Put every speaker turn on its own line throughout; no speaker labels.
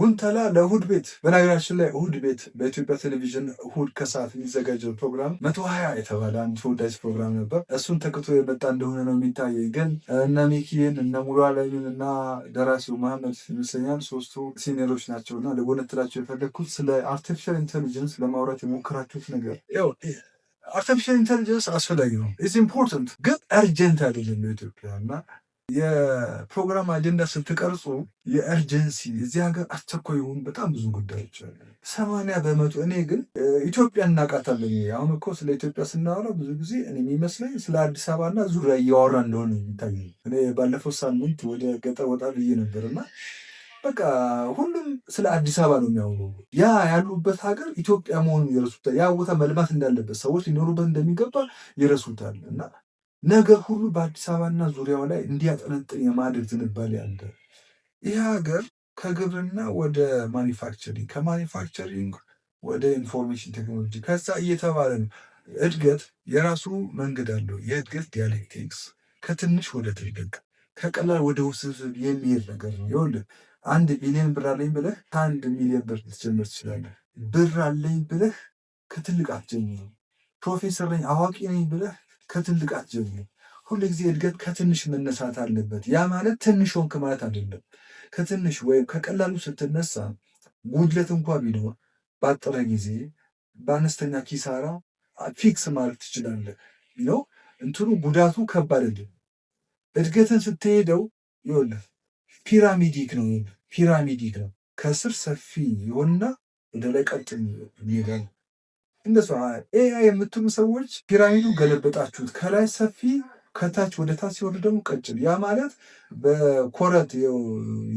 ጉንተላ ለእሁድ ቤት በነገራችን ላይ እሁድ ቤት በኢትዮጵያ ቴሌቪዥን እሁድ ከሰዓት የሚዘጋጀው ፕሮግራም 120 የተባለ አንድ ተወዳጅ ፕሮግራም ነበር። እሱን ተክቶ የመጣ እንደሆነ ነው የሚታየኝ። ግን እነ ሚኪን እነ ሙሉ አለምን እና ደራሲው መሐመድ ይመስለኛል ሶስቱ ሲኒየሮች ናቸው እና ለጎነትላቸው የፈለግኩት ስለ አርቲፊሻል ኢንቴሊጀንስ ለማውራት የሞከራችሁት ነገር ያው አርቲፊሻል ኢንቴሊጀንስ አስፈላጊ ነው፣ ኢዝ ኢምፖርታንት፣ ግን አርጀንት አይደለም ለኢትዮጵያ እና የፕሮግራም አጀንዳ ስትቀርጹ የእርጀንሲ እዚህ ሀገር አስቸኳይ የሆኑ በጣም ብዙ ጉዳዮች አሉ። 80% እኔ ግን ኢትዮጵያ እናውቃታለን። አሁን እኮ ስለ ኢትዮጵያ ስናወራ ብዙ ጊዜ እኔ የሚመስለኝ ስለ አዲስ አበባና ዙሪያ እያወራ እንደሆነ የሚታይ። እኔ ባለፈው ሳምንት ወደ ገጠር ወጣ ብዬ ነበር እና በቃ ሁሉም ስለ አዲስ አበባ ነው የሚያወሩ። ያ ያሉበት ሀገር ኢትዮጵያ መሆኑን ይረሱታል። ያ ቦታ መልማት እንዳለበት ሰዎች ሊኖሩበት እንደሚገባ ይረሱታል እና ነገር ሁሉ በአዲስ አበባና ዙሪያው ላይ እንዲያጠነጥን የማድረግ ዝንባሌ አለ። ይህ ሀገር ከግብርና ወደ ማኒፋክቸሪንግ፣ ከማኒፋክቸሪንግ ወደ ኢንፎርሜሽን ቴክኖሎጂ ከዛ እየተባለ ነው። እድገት የራሱ መንገድ አለው። የእድገት ዲያሌክቲክስ ከትንሽ ወደ ትልቅ፣ ከቀላል ወደ ውስብስብ የሚሄድ ነገር ነው። ይኸውልህ 1 ቢሊዮን ብር አለኝ ብለህ ከ1 ሚሊዮን ብር ልትጀምር ትችላለህ። ብር አለኝ ብለህ ከትልቅ አትጀምር። ፕሮፌሰር ነኝ አዋቂ ነኝ ብለህ ከትልቅ አትጀምር። ሁሉ ጊዜ እድገት ከትንሽ መነሳት አለበት። ያ ማለት ትንሽ ሆንክ ማለት አይደለም። ከትንሽ ወይም ከቀላሉ ስትነሳ ጉድለት እንኳ ቢኖር ባጠረ ጊዜ በአነስተኛ ኪሳራ ፊክስ ማለት ትችላለህ። ነው እንትኑ ጉዳቱ ከባድ አይደለም። እድገትን ስትሄደው ይኸውልህ ፒራሚዲክ ነው። ፒራሚዲክ ነው። ከስር ሰፊ ይሆንና ወደ ላይ ቀጥ ይሄዳል። እንደሱ ኤአይ የምትሉ ሰዎች ፒራሚዱ ገለበጣችሁት። ከላይ ሰፊ ከታች ወደ ታች ሲወርድ ደግሞ ቀጭን። ያ ማለት በኮረት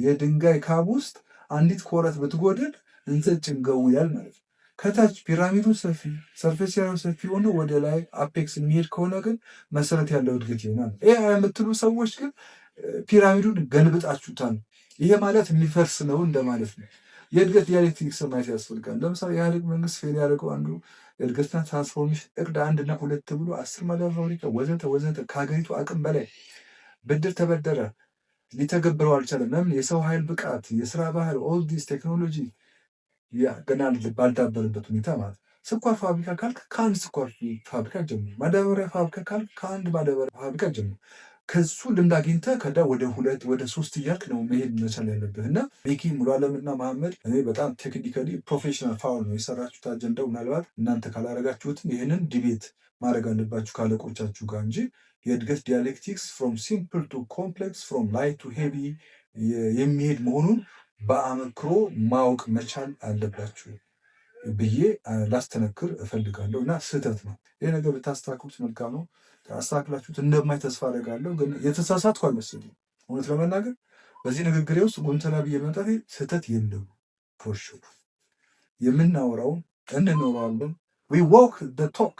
የድንጋይ ካብ ውስጥ አንዲት ኮረት ብትጎድል እንጨት ጭንገው ይላል ማለት ነው። ከታች ፒራሚዱ ሰፊ ሰርፌስ ያለው ሰፊ ሆኖ ወደ ላይ አፔክስ የሚሄድ ከሆነ ግን መሰረት ያለው እድገት ይሆናል። ኤአይ የምትሉ ሰዎች ግን ፒራሚዱን ገልብጣችሁታል። ይሄ ማለት የሚፈርስ ነው እንደማለት ነው። የእድገት ዲያሌክቲክስ ማየት ያስፈልጋል። ለምሳሌ የኢህአዴግ መንግስት ፌል ያደረገው አንዱ የእድገትና ትራንስፎርሜሽን እቅድ 1 እና 2 ብሎ 10 ማዳበሪያ ፋብሪካ ወዘተ ወዘተ ከሀገሪቱ አቅም በላይ ብድር ተበደረ፣ ሊተገብረው አልቻለም። ለምን? የሰው ኃይል ብቃት፣ የስራ ባህል፣ ኦል ዲስ ቴክኖሎጂ ገና ባልዳበረበት ሁኔታ ማለት። ስኳር ፋብሪካ ካልክ ከአንድ ስኳር ፋብሪካ ጀምር። ማዳበሪያ ፋብሪካ ካልክ ከአንድ ማዳበሪያ ፋብሪካ ጀምር። ከሱ ልምድ አግኝተህ ከዳ ወደ 2 ወደ 3 እያልክ ነው መሄድ መቻል ያለብህ። እና ሚኪ ሙሉ አለምና መሐመድ እኔ በጣም ቴክኒካሊ ፕሮፌሽናል ፋውል ነው የሰራችሁት አጀንዳው። ምናልባት እናንተ ካላረጋችሁትም ይህንን ዲቤት ማድረግ አለባችሁ ካለቆቻችሁ ጋር እንጂ የእድገት ዲያሌክቲክስ ፍሮም ሲምፕል ቱ ኮምፕሌክስ ፍሮም ላይት ቱ ሄቪ የሚሄድ መሆኑን በአመክሮ ማወቅ መቻል አለባችሁ ብዬ ላስተነክር እፈልጋለሁ። እና ስህተት ነው ይህ ነገር፣ ብታስተካክሉት መልካም ነው። አስተካክላችሁት እንደማይ ተስፋ አደርጋለሁ። ግን የተሳሳትኩ አይመስለኝም። እውነት ለመናገር በዚህ ንግግሬ ውስጥ ጉንተላ ብዬ መምጣቴ ስህተት የለም። ፎርሹ የምናወራው እንኖረዋለን። ዊ ዎክ ዘ ቶክ